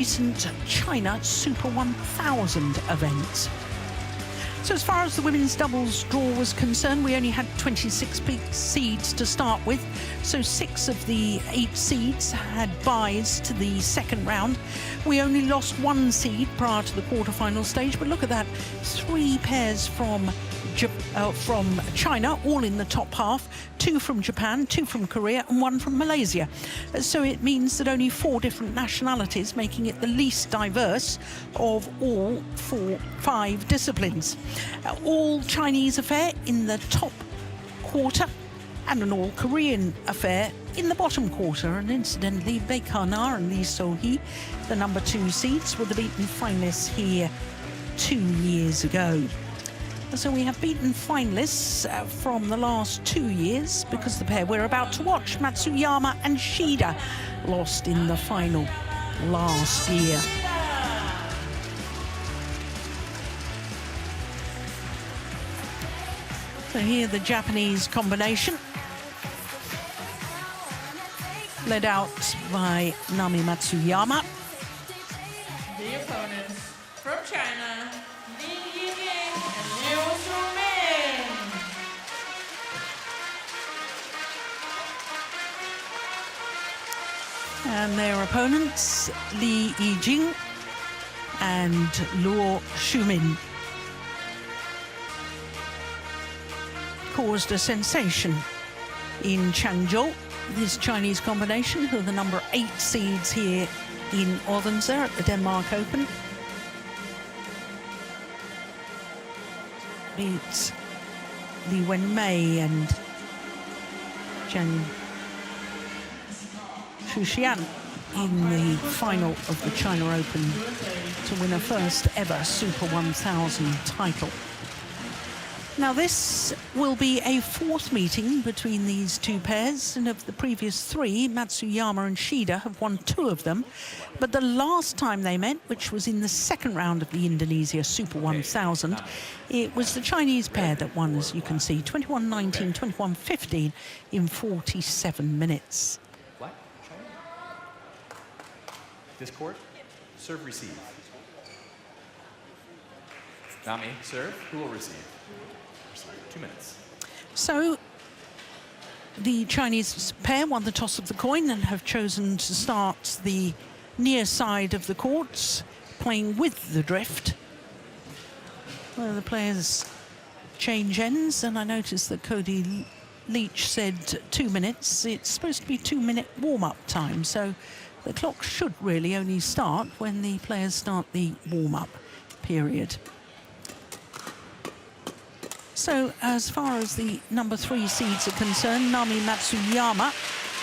recent China Super 1000 event. So as far as the women's doubles draw was concerned, we only had 26 seeds to start with. So 6 of the 8 seeds had byes to the second round. We only lost 1 seed prior to the quarterfinal stage, but look at that, 3 pairs from China, all in the top half, 2 from Japan, 2 from Korea and 1 from Malaysia. So it means that only 4 different nationalities, making it the least diverse of all 5 disciplines. All Chinese affair in the top quarter and an all Korean affair in the bottom quarter. And incidentally, Baekana and Lee So-hee, the number 2 seeds, were the beaten finalists here 2 years ago. So we have beaten finalists from the last 2 years, because the pair we're about to watch, Matsuyama and Shida, lost in the final last year. So here the Japanese combination, led out by Nami Matsuyama. The opponents from China, and their opponents, Li Yijing and Luo Shumin, caused a sensation in Changzhou. This Chinese combination, who are the number 8 seeds here in Odense at the Denmark Open, beats Li Wenmei and Zhang Shuxian in the final of the China Open to win a first ever Super 1000 title. Now this will be a 4th meeting between these 2 pairs, and of the previous 3, Matsuyama and Shida have won 2 of them. But the last time they met, which was in the 2nd round of the Indonesia Super 1000, it was the Chinese pair that won, as you can see, 21-19, 21-15 in 47 minutes. This court, serve, receive. Nami, serve. Who will receive? 2 minutes. So the Chinese pair won the toss of the coin and have chosen to start the near side of the courts, playing with the drift. Well, the players change ends, and I noticed that Cody Leach said 2 minutes. It's supposed to be 2-minute warm-up time, so the clock should really only start when the players start the warm-up period. So as far as the number 3 seeds are concerned, Nami Matsuyama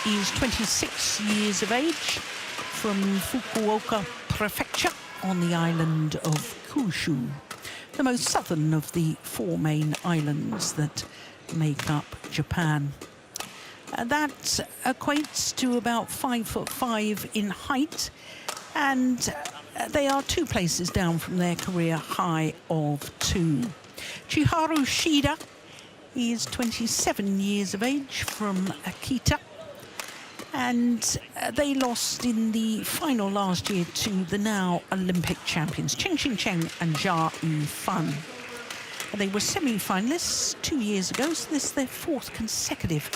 is 26 years of age, from Fukuoka Prefecture on the island of Kyushu, the most southern of the 4 main islands that make up Japan. That equates to about 5'5" in height, and they are 2 places down from their career high of 2. Chiharu Shida is 27 years of age from Akita, and they lost in the final last year to the now Olympic champions Chen Xingchen and Jia Yifan. They were semi-finalists 2 years ago, so this is their 4th consecutive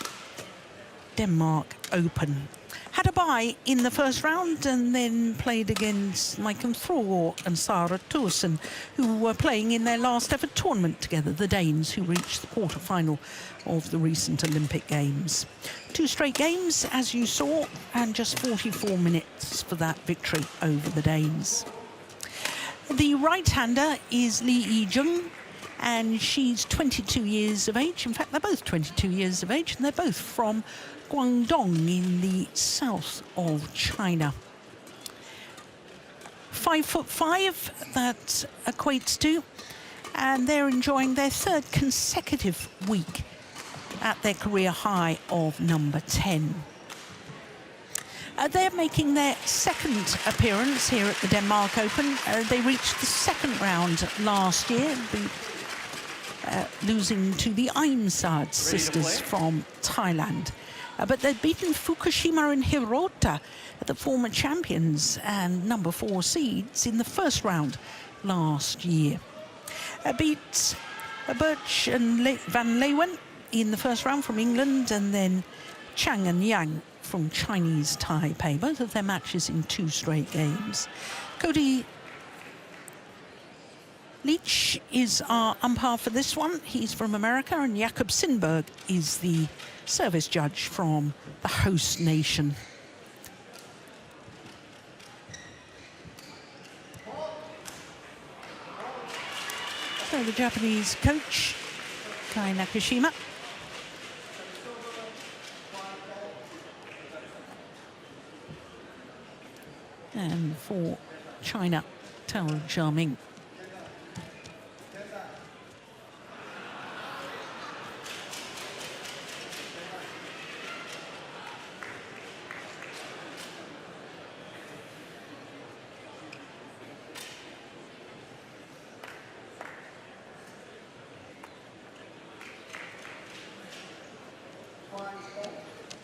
Denmark Open. Had a bye in the 1st round and then played against Maiken Thor and Sara Thorsen, who were playing in their last ever tournament together, the Danes, who reached the quarter-final of the recent Olympic Games. 2 straight games, as you saw, and just 44 minutes for that victory over the Danes. The right-hander is Li Yijing, and she's 22 years of age. In fact, they're both 22 years of age, and they're both from Guangdong in the south of China. 5'5", that equates to, and they're enjoying their 3rd consecutive week at their career high of number 10. They're making their 2nd appearance here at the Denmark Open. They reached the 2nd round last year, losing to the Ainsad sisters from Thailand. But they'd beaten Fukushima and Hirota, the former champions and number 4 seeds, in the first round last year. Beat Birch and Van Leeuwen in the first round from England, and then Chang and Yang from Chinese Taipei. Both of their matches in 2 straight games. Cody Leach is our umpire for this one. He's from America, and Jakob Sinberg is the service judge from the host nation. So the Japanese coach, Kai Nakashima. And for China, Tao Jiaming.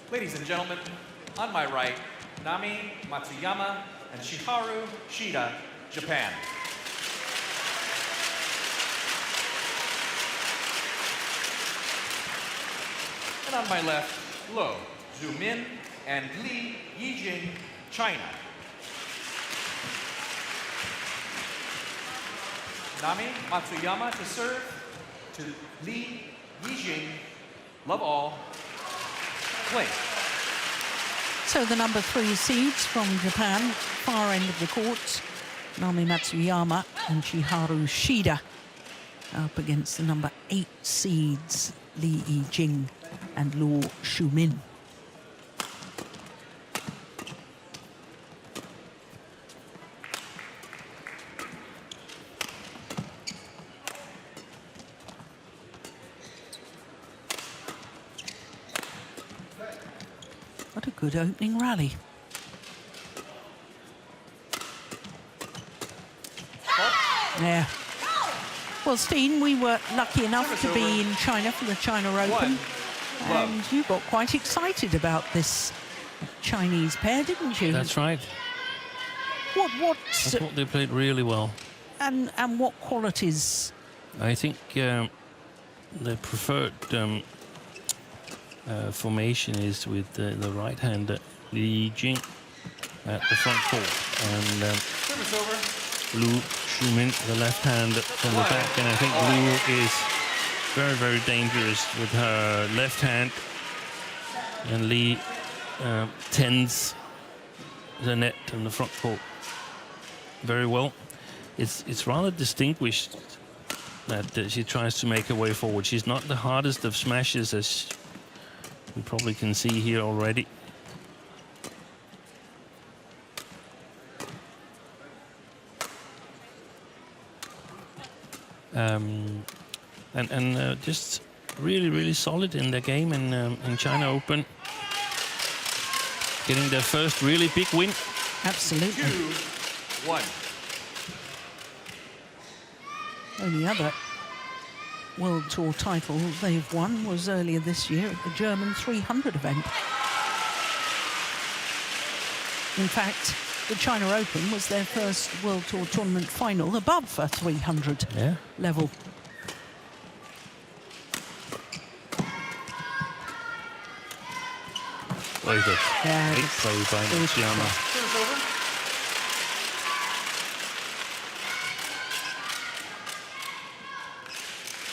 Ladies and gentlemen, on my right, Nami Matsuyama and Shiharu Shida, Japan. And on my left, Lo Zhumin and Li Yijing, China. Nami Matsuyama to serve to Li Yijing. Love all. Play. So the number 3 seeds from Japan, far end of the court, Nami Matsuyama and Shiharu Shida, up against the number 8 seeds, Li Yijing and Lo Zhumin. What a good opening rally. Yeah. Well, Steen, we were lucky enough to be in China for the China Open. And you got quite excited about this Chinese pair, didn't you? That's right. I thought they played really well. And what qualities? I think the preferred formation is with the right-hander Li Yijing at the front court, and Lo Zhumin, the left-hander, from the back. And I think Lu is very, very dangerous with her left hand, and Li tends the net in the front court very well. It's rather distinguished that she tries to make her way forward. She's not the hardest of smashes, as you probably can see here already. And just really, really solid in their game in China Open. Getting their first really big win. Absolutely. 2-1. Only other World Tour title they've won was earlier this year at the German 300 event. In fact, the China Open was their first World Tour tournament final above a 300 level. Very good. Yeah, great play by Matsuyama.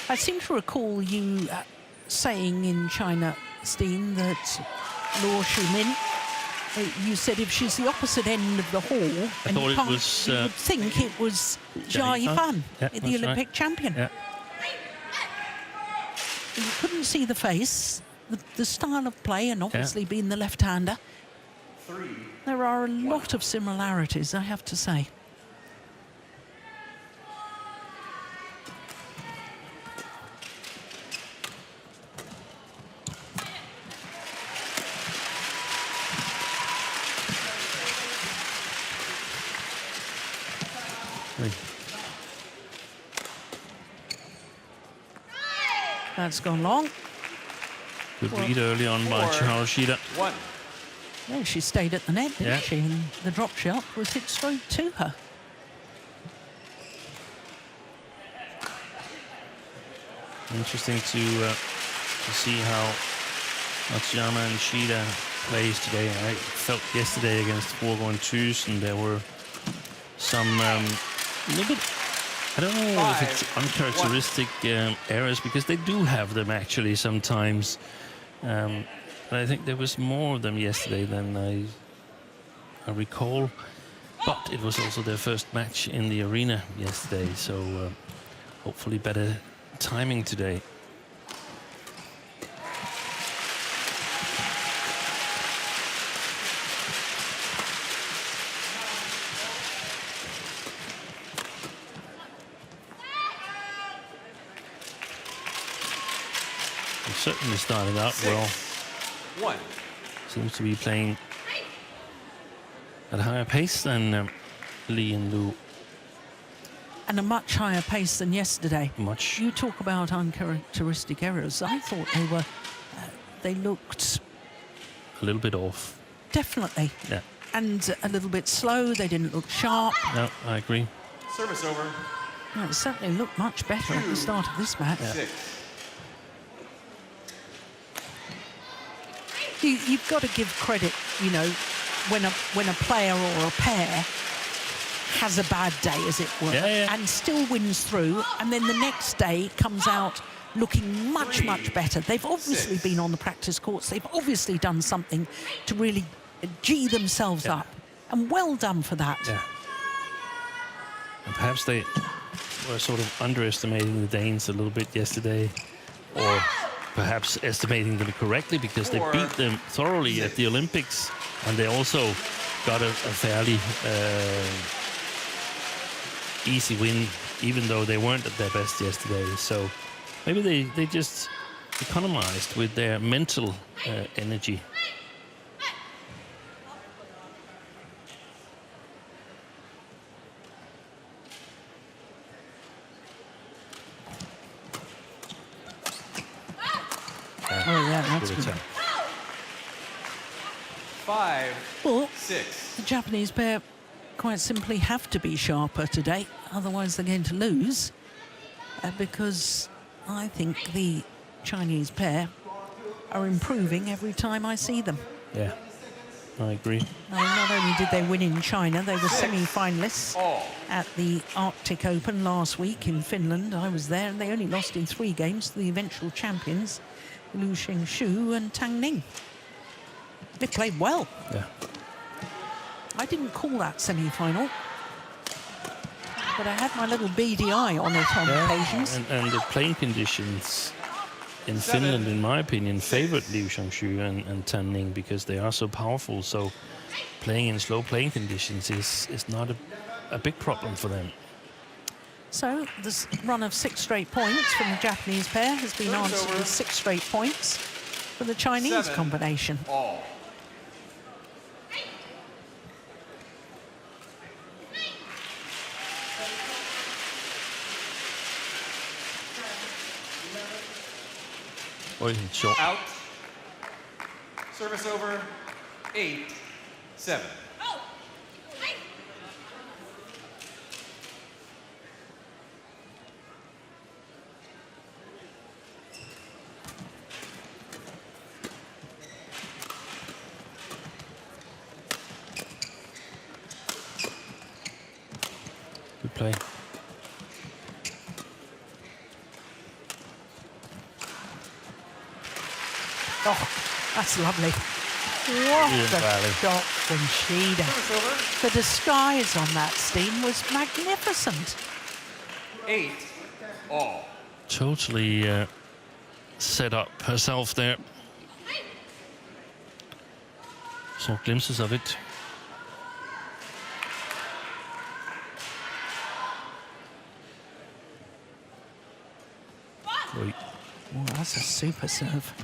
I seem to recall you saying in China, Steen, that Lo Zhumin, you said if she's the opposite end of the hall, and you would think it was Jia Yifan, the Olympic champion. Yeah. You couldn't see the face, the style of play, and obviously being the left-hander. There are a lot of similarities, I have to say. That's gone long. Good read early on by Chiharu Shida. 1. Yeah, she stayed at the net, didn't Yeah. she? And the drop shot was hit straight to her. Interesting to see how Matsuyama and Shida plays today. I felt yesterday against foregone twos, and there were some little bit, I don't know if it's uncharacteristic errors, because they do have them actually sometimes. But I think there was more of them yesterday than I recall. But it was also their first match in the arena yesterday, so hopefully better timing today. Certainly started out well. 1. Seems to be playing at a higher pace than Lee and Lu. And a much higher pace than yesterday. Much. You talk about uncharacteristic errors. I thought they were, they looked... A little bit off. Definitely. Yeah. And a little bit slow. They didn't look sharp. No, I agree. Service over. No, it certainly looked much better at the start of this match. 6. You've got to give credit, you know, when a player or a pair has a bad day, as it were, and still wins through, and then the next day comes out looking much, much better. They've obviously been on the practice courts. They've obviously done something to really G themselves up, and well done for that. Yeah. And perhaps they were sort of underestimating the Danes a little bit yesterday, or perhaps estimating them correctly, because they beat them thoroughly at the Olympics, and they also got a fairly easy win, even though they weren't at their best yesterday. So maybe they just economized with their mental energy. Oh, yeah, that's good. 5. Well, 6. the Japanese pair quite simply have to be sharper today, otherwise they're going to lose, because I think the Chinese pair are improving every time I see them. Yeah, I agree. Not only did they win in China, they were semi-finalists at the Arctic Open last week in Finland. I was there, and they only lost in 3 games to the eventual champions, Liu Shengshu and Tang Ning. They played well. Yeah. I didn't call that semi-final, but I had my little beady eye on it on occasions. And the playing conditions in Finland, in my opinion, favored Liu Shengshu and Tang Ning, because they are so powerful. So playing in slow playing conditions is not a big problem for them. So this run of 6 straight points from the Japanese pair has been answered with 6 straight points for the Chinese combination. Short. Out. Service over. 8. 7. Good play. Oh, that's lovely. What a shot from Shida. The disguise on that, Steen, was magnificent. 8. All. Totally set up herself there. Saw glimpses of it. Wait. Oh, that's a super serve.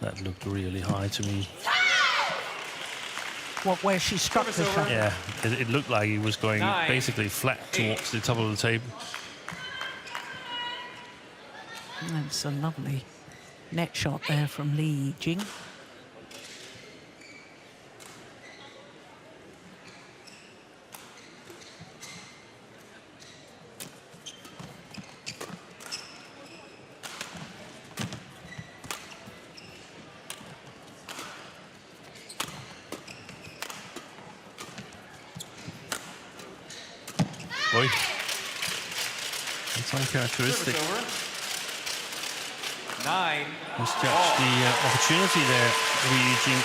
That looked really high to me. What, where she struck the shot? Yeah, it looked like he was going basically flat towards the top of the table. That's a lovely Net shot there from Li Jing. Boy, it's uncharacteristic. Service over. 9. Misjudged the opportunity there, Li Jing.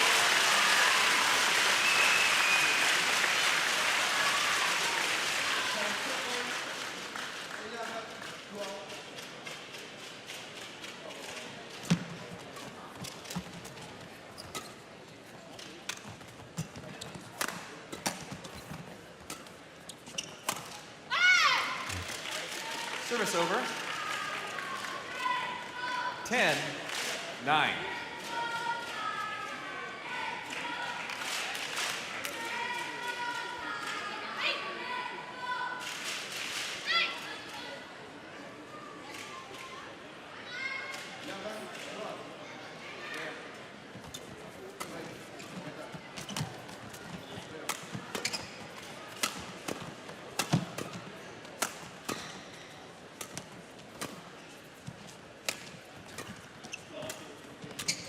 Service over. 10, 9.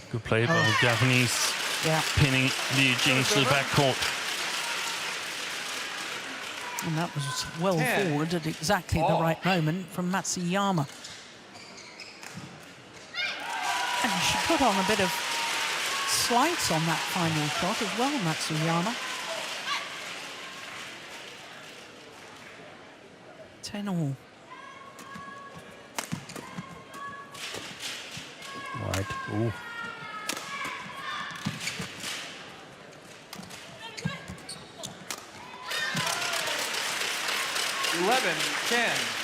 Good play by the Japanese, pinning Li Jing to the backcourt. And that was well 10. forward at exactly the right moment from Matsuyama. And she put on a bit of slice on that final shot as well, Matsuyama. 10-all. Wide. Ooh.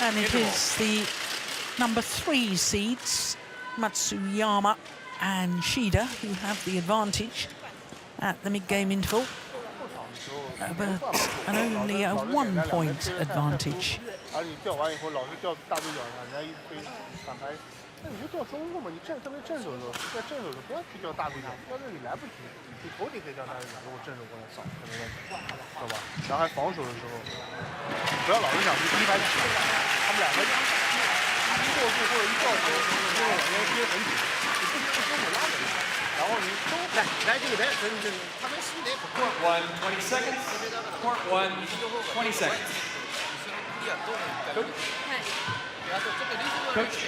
And it is the number 3 seeds, Matsuyama and Shida, who have the advantage at the mid-game interval, but only a 1-point advantage. 那你就掉中路嘛，你正特别正手的时候，在正手的时候不要去掉大对角，掉这里来不及，你头顶可以掉大对角，如果正手过来扫可能问题，知道吧？然后还防守的时候，不要老是想去踢拍起，他们两个一过去或者一掉球，就往那边贴很紧，你不跟我拉人，然后你都来这个来，真他们心里不过。Court 1, 20 seconds. Court 1, 20 seconds. Coach.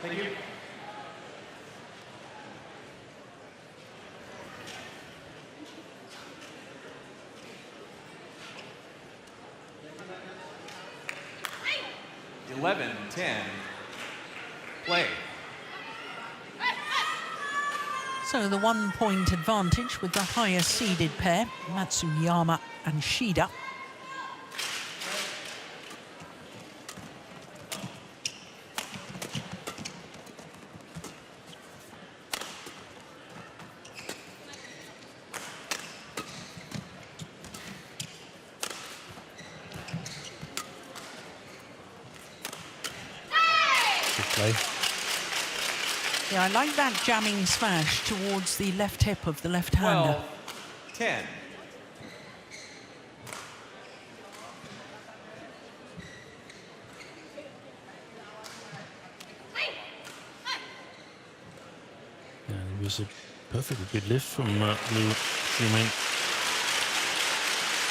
Thank you. Eleven, 10. Play. So the 1-point advantage with the higher seeded pair, Matsuyama and Shida. Play. Yeah, I like that jamming smash towards the left hip of the left-hander. 12, 10. Yeah, it was a perfectly good lift from Lu Shumin.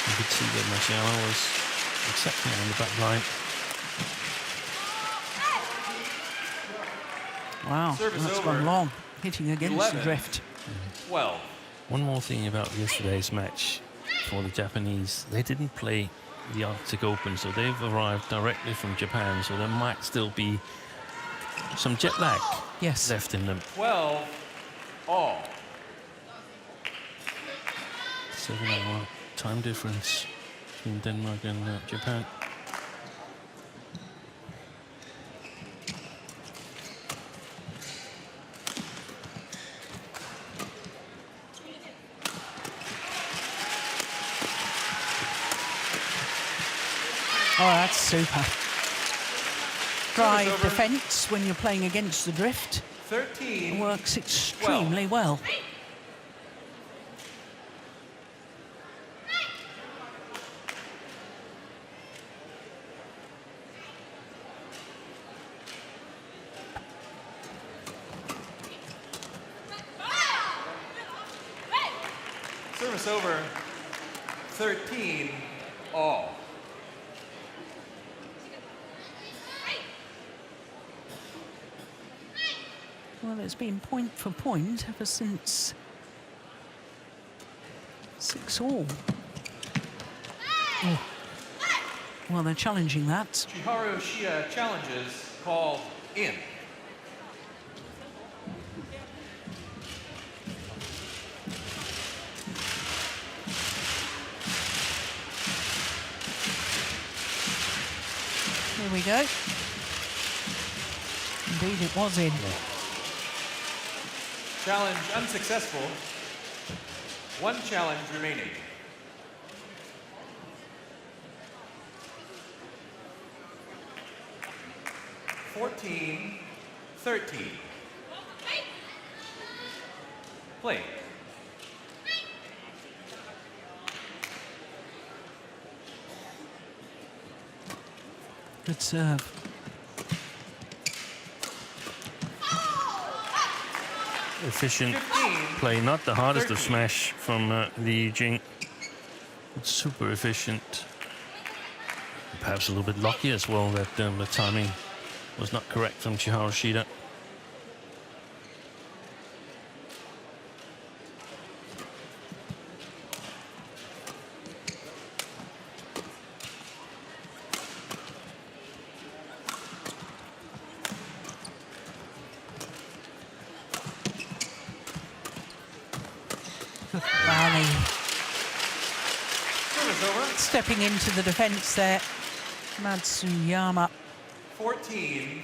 You could see that Matsuyama was accepting on the back line. Wow, Service that's over. gone long, hitting against 11. the drift. 12. One more thing about yesterday's match for the Japanese, they didn't play the Arctic Open, so they've arrived directly from Japan, so there might still be some jet lag left in them. 12, all. 7-hour time difference between Denmark and Japan. Oh, that's super. Drive defence when you're playing against the drift. 13. Works extremely well. Service over. 13 all. Well, it's been point for point ever since 6-all. Oh. Well, they're challenging that. Chiharu Shida challenges called in. Here we go. Indeed, it was in. Challenge unsuccessful. One challenge remaining. (14-13). Play. Good serve. Efficient 15, play, not the hardest of 13. smash from Li Jing. It's super efficient. Perhaps a little bit lucky as well that the timing was not correct from Chiharu Shida. Rally. Service over. Stepping into the defence there, Matsuyama. 14-15.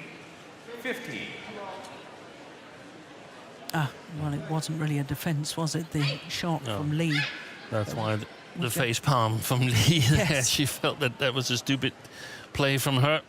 Ah, well, it wasn't really a defence, was it? The shot No. from Lee. That's why the Okay. face palm from Lee there. Yes. She felt that that was a stupid play from her.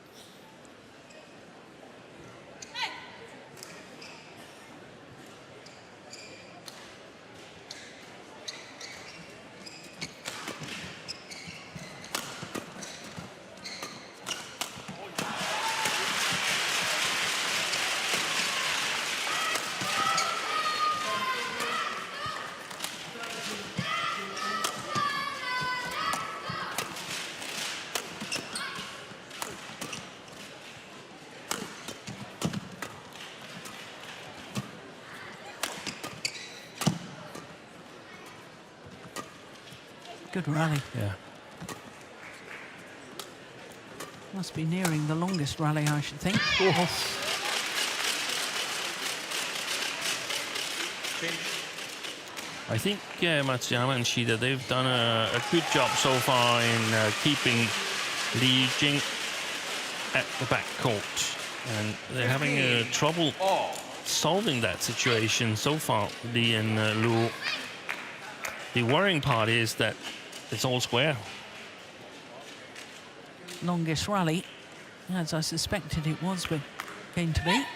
Good rally. Yeah. Must be nearing the longest rally, I should think. I think Matsuyama and Shida, they've done a good job so far in keeping Li Jing at the back court. And they're having trouble All. solving that situation so far, Li and Lu. The worrying part is that it's all square. Longest rally, as I suspected it was going to be.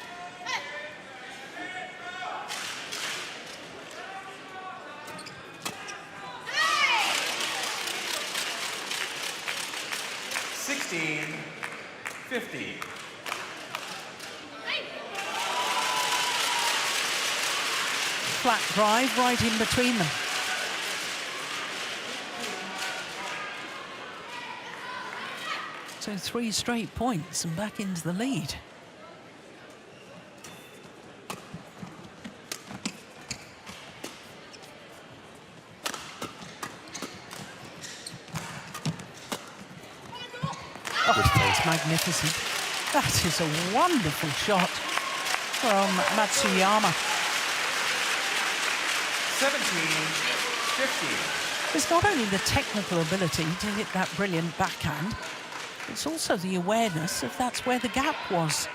(16-15). Flat drive right in between them. So 3 straight points and back into the lead. Oh, that's magnificent. That is a wonderful shot from Matsuyama. 17-15. It's not only the technical ability to hit that brilliant backhand, it's also the awareness of that's where the gap was.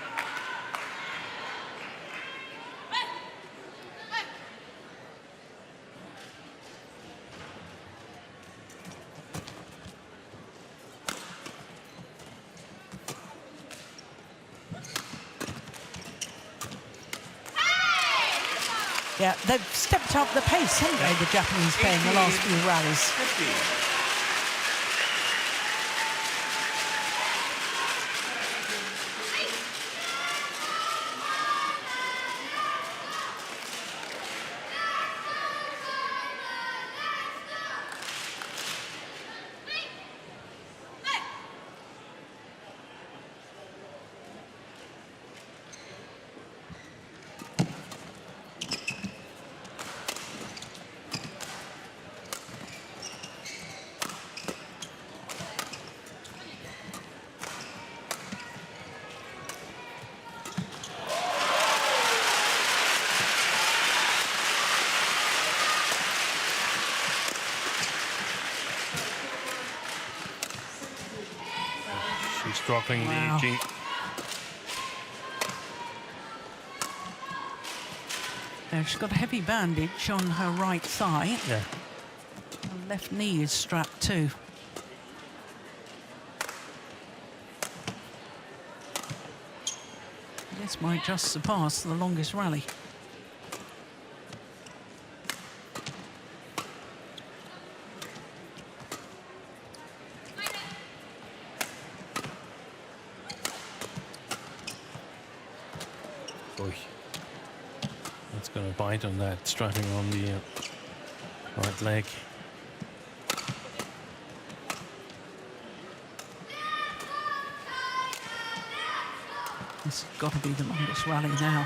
Yeah, they've stepped up the pace, haven't they, the Japanese playing the last few rallies. 50. She's dropping Wow. the Jing. Now, she's got a heavy bandage on her right thigh. Yeah. Her left knee is strapped too. This might just surpass the longest rally. Oy. That's going to bite on that strapping on the right leg. This has got to be the longest rally now.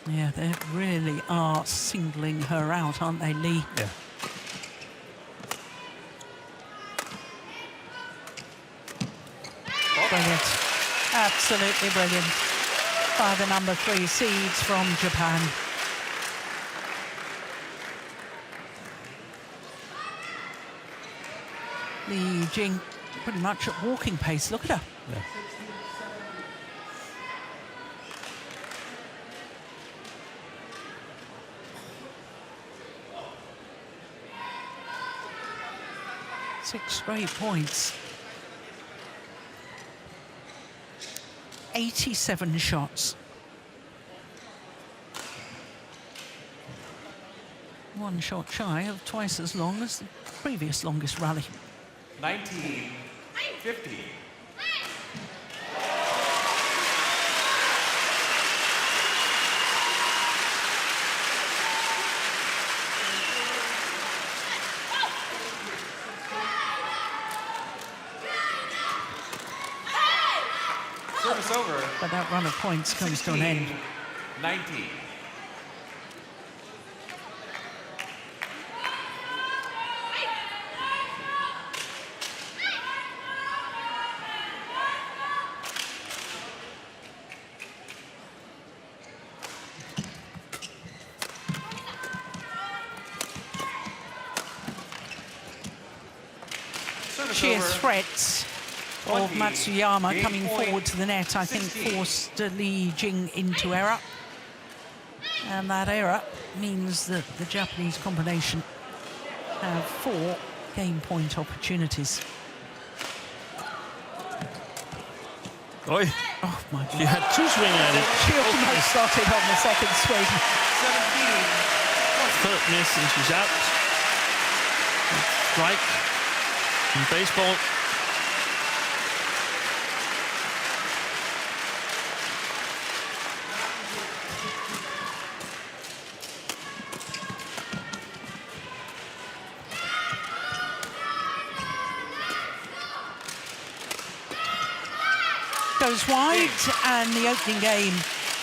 Yeah, they really are singling her out, aren't they, Lee? Yeah. Brilliant. Absolutely brilliant by the number 3 seeds from Japan. Li Jing pretty much at walking pace. Look at her. Yeah. Six straight points. 87 shots. One shot shy of twice as long as the previous longest rally. 1950. Service over. But that run of points comes to an end. 90. Sheer threats of Matsuyama coming forward to the net, I think, forced Li Jing into error. And that error means that the Japanese combination have 4 game point opportunities. Oi. Oh, my God. She had 2 swing at it. She almost started on the second swing. 17. Third miss and she's out. Strike in baseball. Goes wide, and the opening game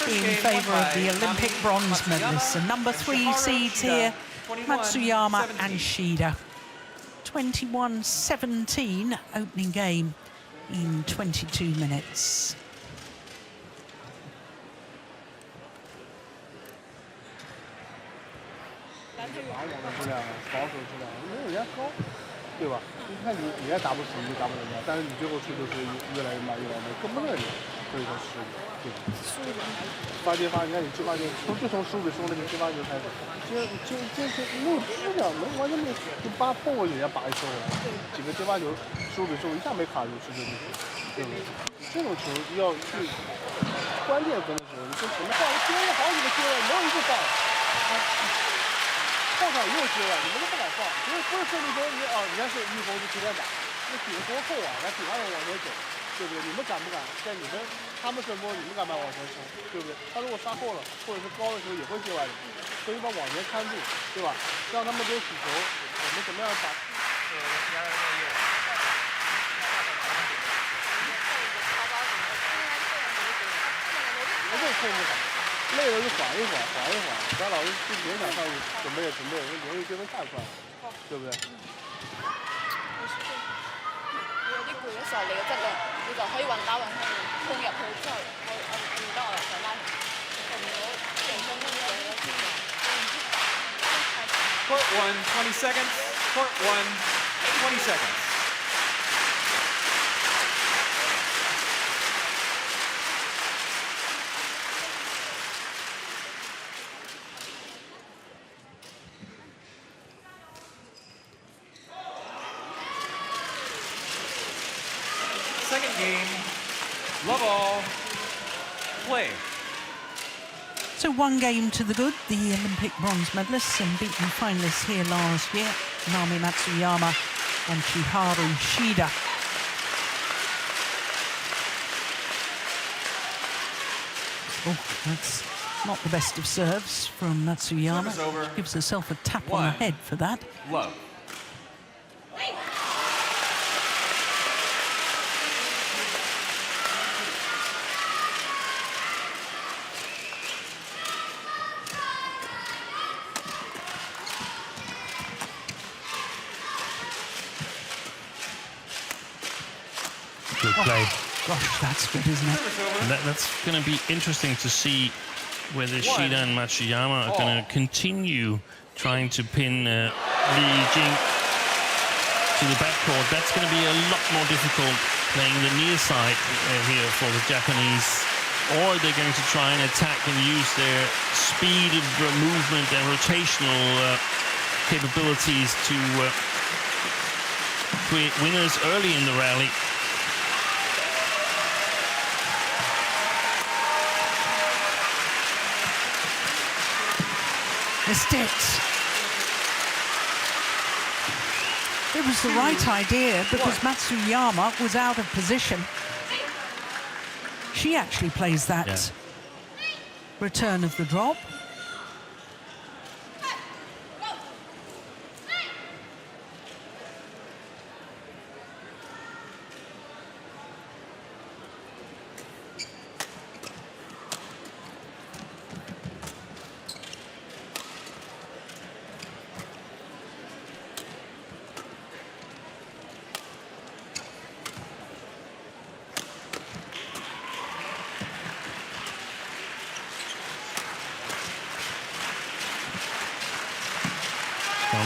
in favour of the Olympic bronze medalists. And number 3 seeds here, Matsuyama and Shida. 21-17 opening game in 22 minutes.对吧？一看你也打不死，你就打不人家，但是你最后出的是越来越慢，越来越慢，跟不上人家，所以说失误，对吧？发接，你看你接发接，就从15比15那个接发球开始，接没有质量，完全没有，就碰过去人家拔一收了，几个接发球15比15一下没卡住，是这个，对不对？这种球要去关键分的时候，生前面后来接了好几个接了，没有一个放。后场也有接了，你们都不敢放，其实不是胜利中你看是玉红是随便打，那顶多后啊，然后顶上人往前走，对不对？你们敢不敢？在他们顺风，你们敢不敢往前冲，对不对？他如果杀后了，或者是高的时候也会接外的，所以把往前看住，对吧？让他们都起球，我们怎么样把不会控制好，累了就缓一缓，不要老是去勉强上去准备，因为连续追分太快了，对不对？有啲攰嘅時候，你嘅質量你就可以運打運去衝入去之後，我見得我上拉同我成分都有咗先嘅。Court 1, 20 seconds. Court 1, 20 seconds. Second game, love all, play. So 1 game to the good, the Olympic bronze medalists and beaten finalists here last year, Naomi Matsuyama and Chiharu Shida. Oh, that's not the best of serves from Matsuyama. Service over. Gives herself a tap on the 1. head for that. Love. Good play. Gosh, that's good, isn't it? And that's going to be interesting to see whether Shida and Matsuyama are going to continue trying to pin Li Jing to the backcourt. That's going to be a lot more difficult playing the near side here for the Japanese. Or they're going to try and attack and use their speed of movement and rotational capabilities to create winners early in the rally. Missed it. It was the right idea because Matsuyama was out of position. She actually plays that return of the drop.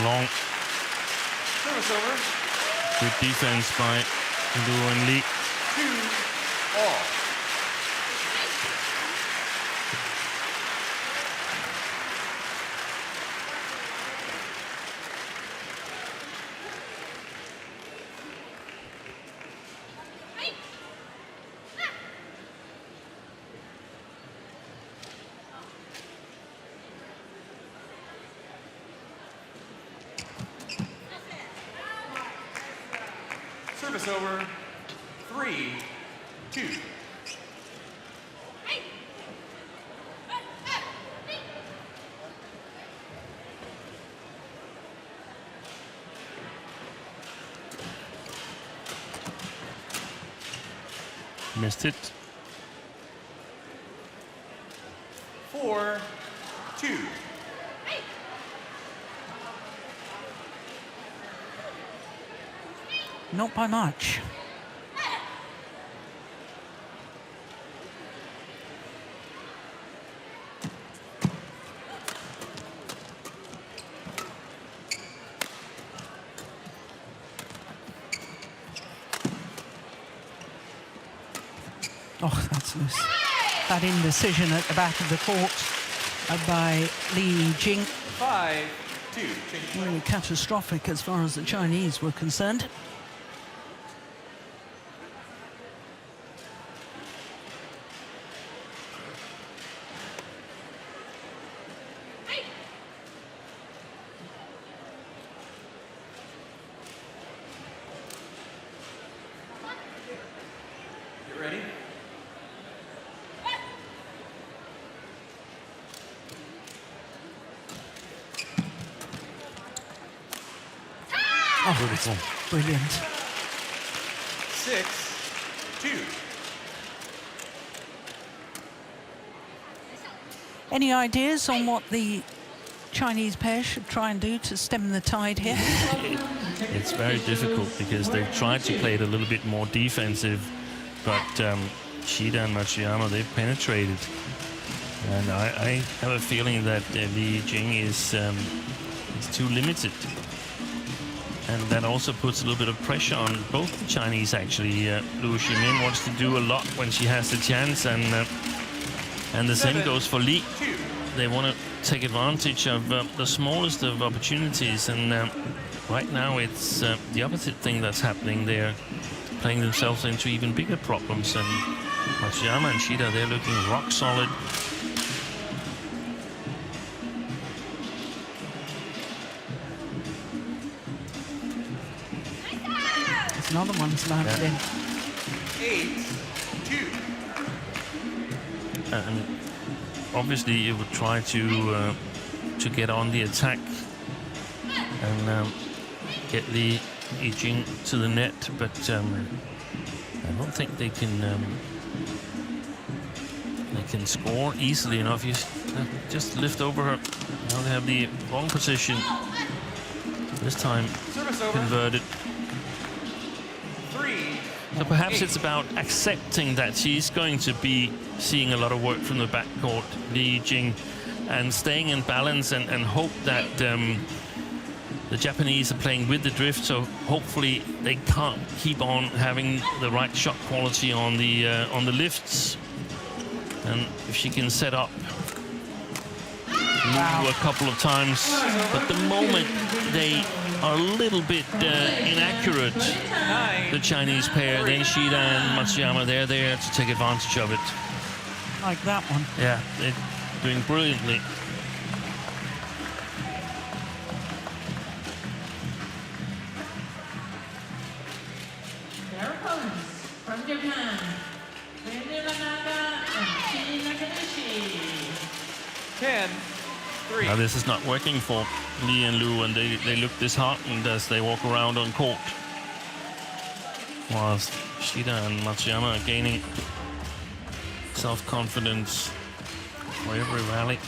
Long. Service over. Good defense by Lu and Li. 2-all. Service over. 3-2. Missed it. 4-2. Not by much. Oh, that's loose. That indecision at the back of the court by Li Jing. 5-2. Really catastrophic as far as the Chinese were concerned. Beautiful. Brilliant. 6-2. Any ideas on what the Chinese pair should try and do to stem the tide here? It's very difficult because they've tried to play it a little bit more defensive, but Shida and Matsuyama, they've penetrated. And I have a feeling that Li Jing is too limited. And that also puts a little bit of pressure on both the Chinese, actually. Lu Ximin wants to do a lot when she has the chance, and the same goes for Li. They want to take advantage of the smallest of opportunities, and right now it's the opposite thing that's happening. They're playing themselves into even bigger problems, and Matsuyama and Shida, they're looking rock solid. There's another one's landed in. 8-2. And obviously you would try to get on the attack and get the Yijing to the net, but I don't think they can score easily enough. You just lift over her. Now they have the wrong position. This time converted. 3. So perhaps it's about accepting that she's going to be seeing a lot of work from the backcourt, Li Jing, and staying in balance and hope that the Japanese are playing with the drift, so hopefully they can't keep on having the right shot quality on the lifts. And if she can set up a couple of times, but the moment they are a little bit inaccurate, the Chinese pair, then Shida and Matsuyama, they're there to take advantage of it. Like that one. Yeah, they're doing brilliantly. Their opponents from Japan, and 10-3. Now this is not working for Li and Lu, and they look disheartened as they walk around on court. Whilst Shida and Matsuyama are gaining self-confidence for every rally.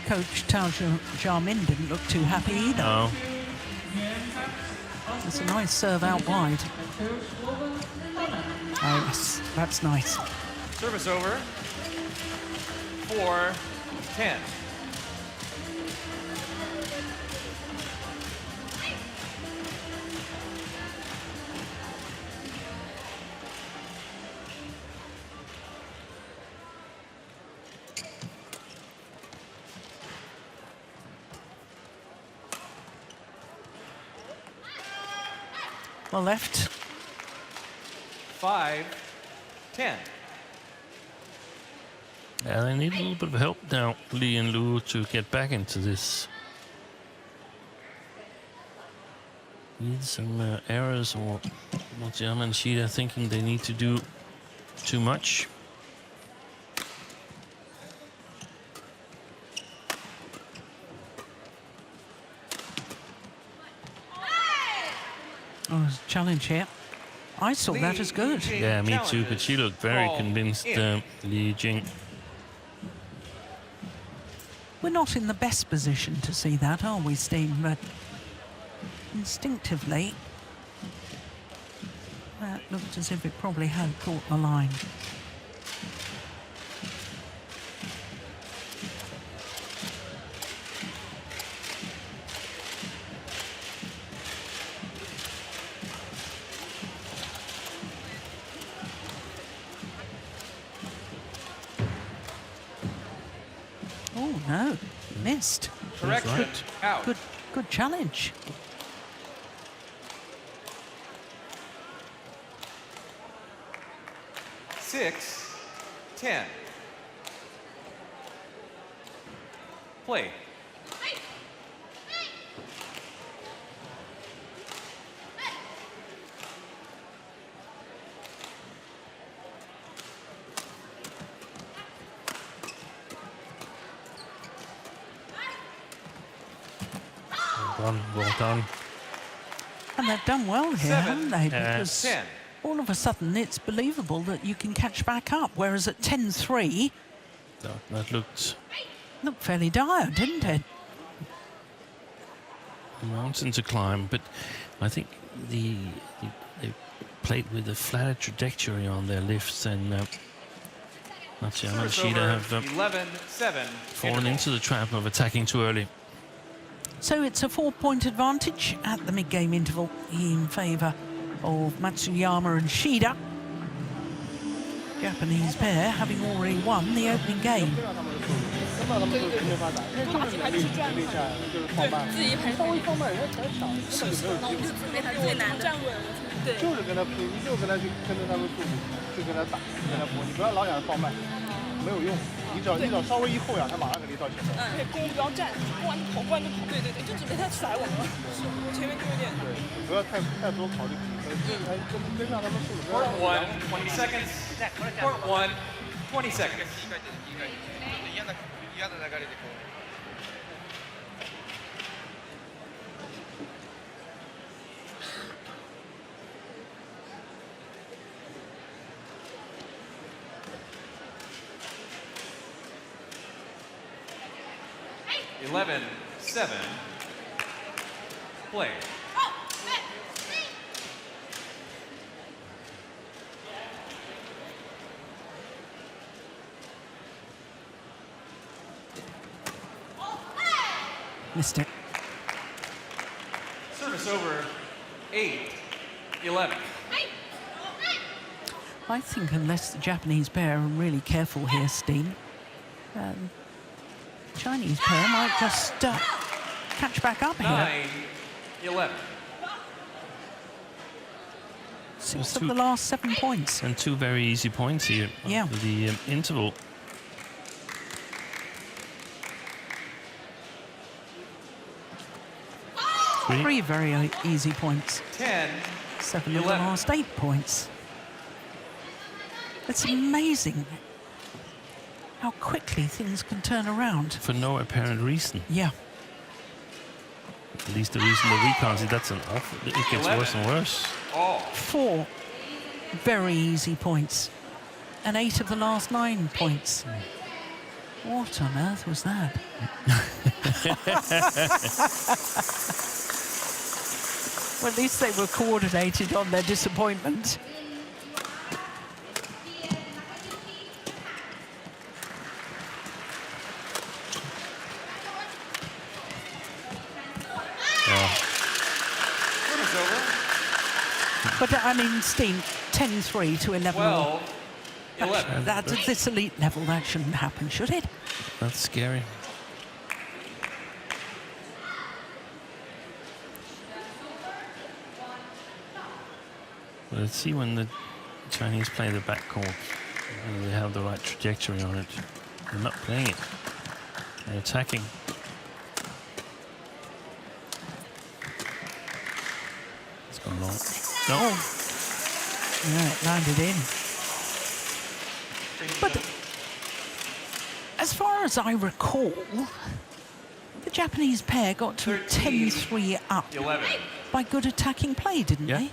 Coach Tao Jiamin didn't look too happy either. No. It's a nice serve out wide. Oh, yes, that's nice. Service over. 4-10. Well left. 5-10. Yeah, they need a little bit of help now, Li and Lu, to get back into this. Need some errors, or Matsuyama and Shida thinking they need to do too much. Oh, there's a challenge here. I saw that as good. Yeah, me too, but she looked very convinced, Li Jing. We're not in the best position to see that, are we, Steve? But instinctively, that looked as if it probably had caught the line. Oh no, missed. Correction. Out. Good challenge. Six, 10. Play. Well done. And they've done well here, haven't they? Because 10. all of a sudden it's believable that you can catch back up, whereas at 10-3, That looked looked fairly dire, didn't it? a mountain to climb, but I think they played with a flatter trajectory on their lifts, and Matsuyama and Service Shida over, have 11-7. fallen into the trap of attacking too early. So it's a 4-point advantage at the mid-game interval in favour of Matsuyama and Shida. Japanese pair having already won the opening game. 能让他们就直接发展，因为就是能力差，就是放慢，稍微放慢人家才抢，根本就没有机会。那他最难的。对。就是跟他拼，你就跟他去跟着他们速度，去跟他打，跟他搏，你不要老想放慢，没有用。你只要稍微一后仰，他马上给你到前面。对，攻不要站，攻完就跑，攻完就跑。对，就准备他甩我了。是，我前面就有点。对，不要太多考虑，跟上他们速度。Court 1, 20 seconds. Court 1, 20 seconds. 嫌な流れでこう。11-7. Play. Missed it. Service over, 8-11. I think unless the Japanese pair are really careful here, Steen, Chinese pair might just catch back up here. 9-11. 6 of the last 7 points. And 2 very easy points here Yeah. after the interval. Three very easy points. 10. 7 of the 11. last 8 points. It's amazing how quickly things can turn around. For no apparent reason. Yeah. At least the reason that we can't see, that's an awful... It gets 11. worse and worse. All. 4 very easy points. And 8 of the last 9 points. What on earth was that? Well, at least they were coordinated on their disappointment. Service over, But I mean, Steen, 10-3 to 11-all. 12-11. That, at this elite level, that shouldn't happen, should it? That's scary. Well, let's see when the Chinese play the backcourt, whether they have the right trajectory on it. They're not playing it. They're attacking. It's gone long. No. Yeah, it landed in. But as far as I recall, the Japanese pair got to 10-3 up 11. by good attacking play, didn't Yeah. they?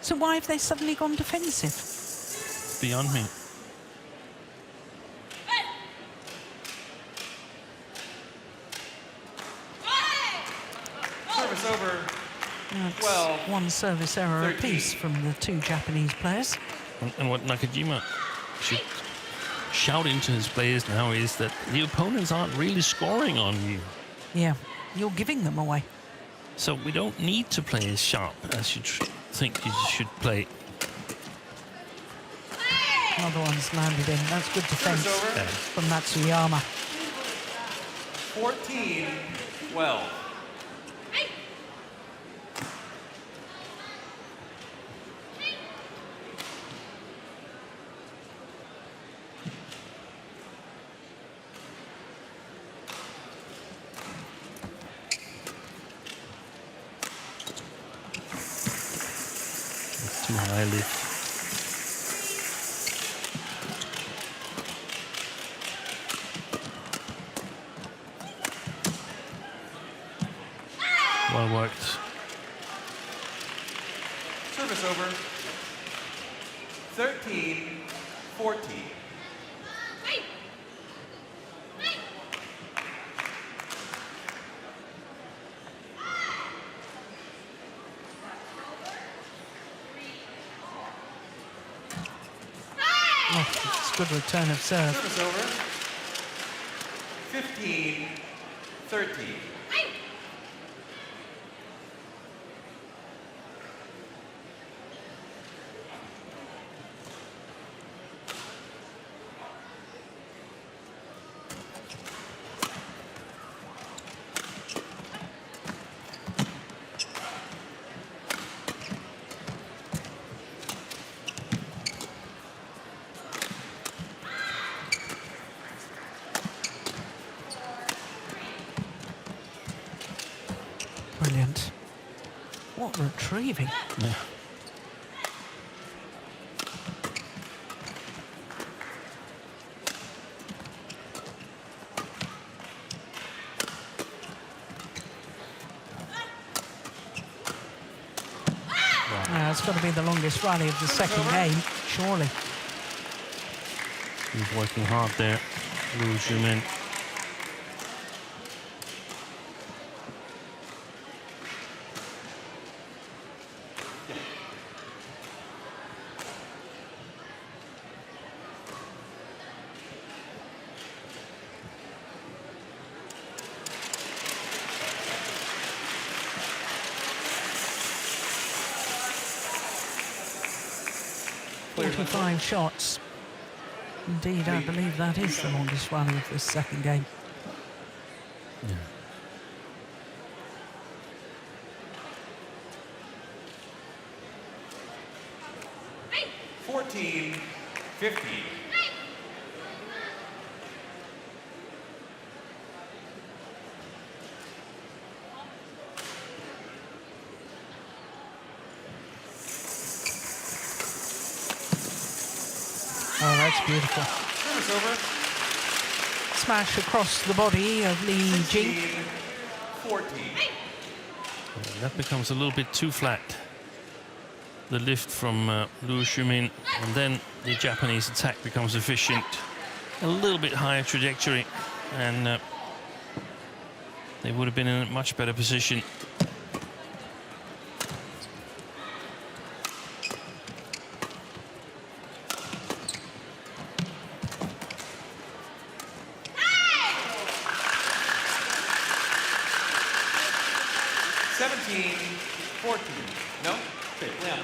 So why have they suddenly gone defensive? It's beyond me. Service over, That's 12, one service error 13. apiece from the 2 Japanese players. And what Nakajima should shout into his players now is that the opponents aren't really scoring on you. Yeah, you're giving them away. So we don't need to play as sharp as you think you should play. Another one's landed in. That's good defense Service over. from Matsuyama. 14-12. It's too high lift. Well worked. Service over. 13-14. Oh, it's a good return of serve. Service over. 15-13. Brilliant. What retrieving. Yeah. It's got to be the longest rally of the second game, surely. He's working hard there, Lu Shumin. Five shots. Indeed, I believe that is the longest rally of this second game. Yeah. Hey. 14-15. Oh, that's beautiful. Service over. Smash across the body of Li Jing. 14. That becomes a little bit too flat. The lift from Lu Shumin, and then the Japanese attack becomes efficient. A little bit higher trajectory, and they would have been in a much better position. No? Okay, Leon.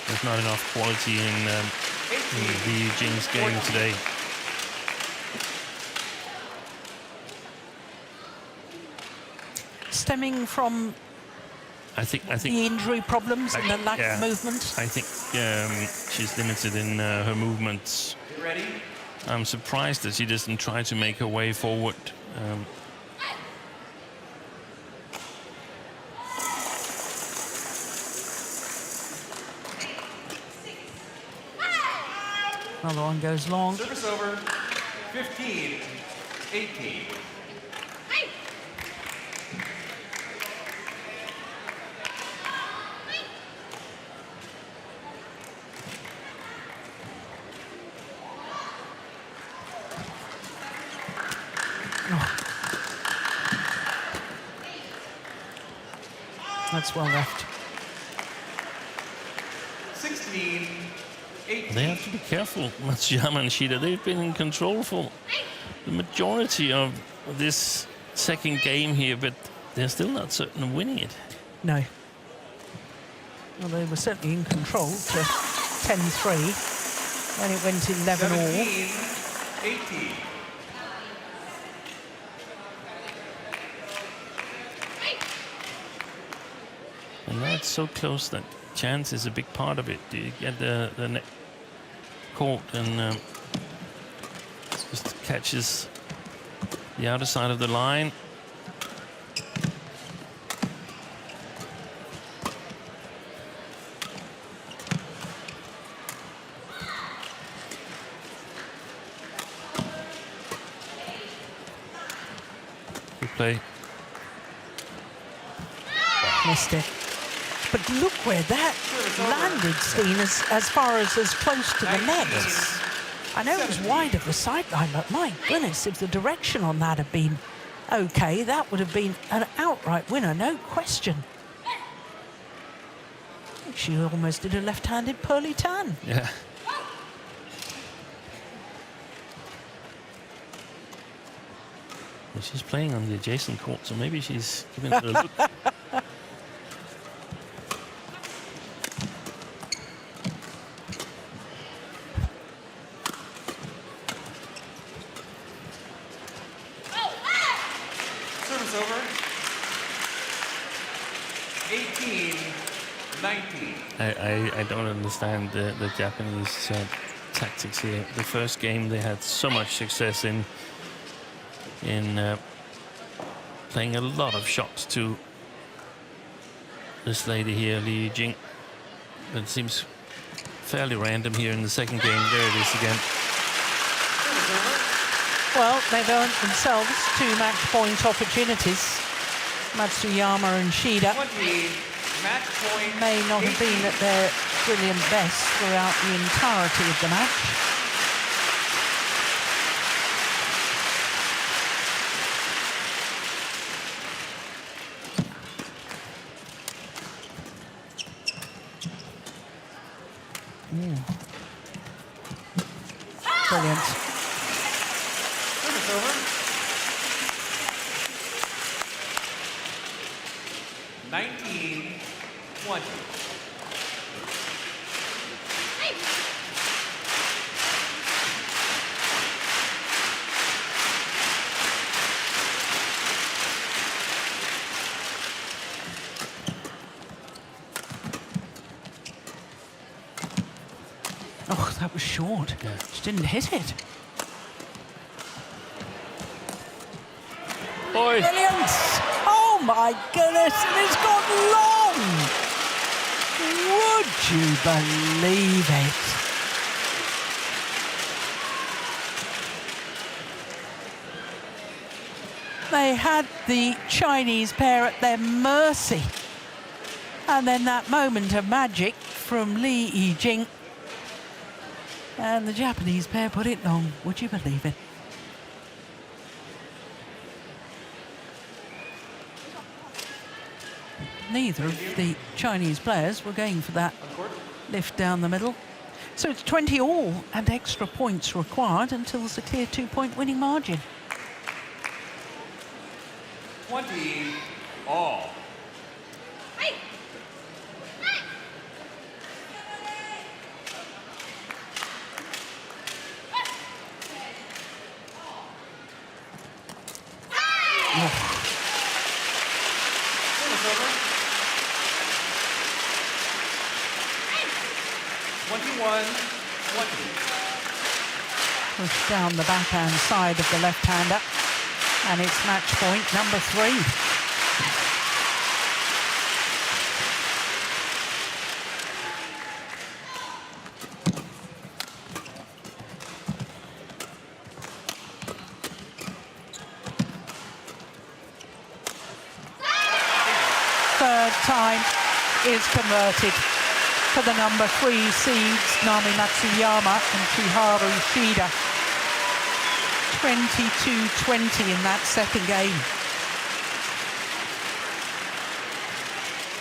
There's not enough quality in Li Jing's game today. Stemming from I think the injury problems and the lack yeah, of movement. I think she's limited in her movements. Ready? I'm surprised that she doesn't try to make her way forward. Another one goes long. Service over. 15-18. That's well left. 16-18. They have to be careful, Matsuyama and Shida. They've been in control for the majority of this second game here, but they're still not certain of winning it. No. Well, they were certainly in control to 10-3 when it went 11 all. 17-18. And now it's so close that chance is a big part of it. Do you get the net caught and just catches the outer side of the line? Good play. Missed it. But look where that landed, Steen, as far as close to the net. I know it was wide of the sideline, but my goodness, if the direction on that had been okay, that would have been an outright winner, no question. She almost did a left-handed pearly tan. Yeah. Well, she's playing on the adjacent court, so maybe she's giving it a look. Service over. 18-19. I don't understand the Japanese tactics here. The first game they had so much success in playing a lot of shots to this lady here, Li Jing. But it seems fairly random here in the second game. There it is again. Well, they've earned themselves 2 match point opportunities. Matsuyama and Shida 20, match point. may not have been at their brilliant best throughout the entirety of the match. Brilliant. Service over. 19-20. Oh, that was short. Yeah. She didn't hit it. Boy. Brilliant! Oh my goodness, and it's gone long! Would you believe it? They had the Chinese pair at their mercy. And then that moment of magic from Li Yijing. And the Japanese pair put it long. Would you believe it? Neither of the Chinese players were going for that lift down the middle. So it's 20 all and extra points required until there's a clear 2-point winning margin. 20 all. Service over. 21-20. Push down the backhand side of the left-hander. And it's match point number 3. Third time is converted for the number 3 seeds, Nami Matsuyama and Chiharu Shida. 22-20 in that second game.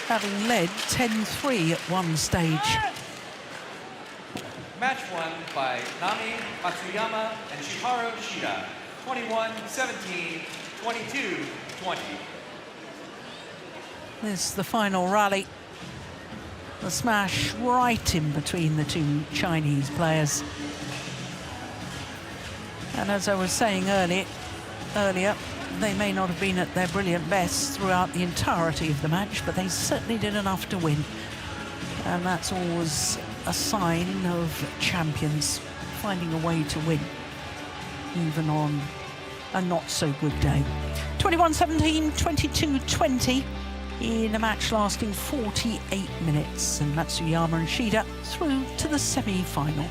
Having led 10-3 at one stage. Match won by Nami Matsuyama and Chiharu Shida. 21-17, 22-20. This is the final rally. The smash right in between the two Chinese players. And as I was saying earlier, they may not have been at their brilliant best throughout the entirety of the match, but they certainly did enough to win. And that's always a sign of champions, finding a way to win, even on a not-so-good day. 21-17, 22-20 in a match lasting 48 minutes, and Matsuyama and Shida through to the semi-final.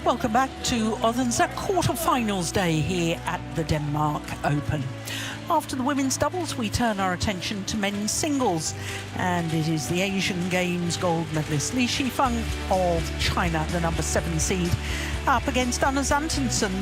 Welcome back to Odense quarterfinals day here at the Denmark Open. After the women's doubles, we turn our attention to men's singles, and it is the Asian Games gold medalist Li Shifeng of China, the number 7 seed, up against Anders Antonsen.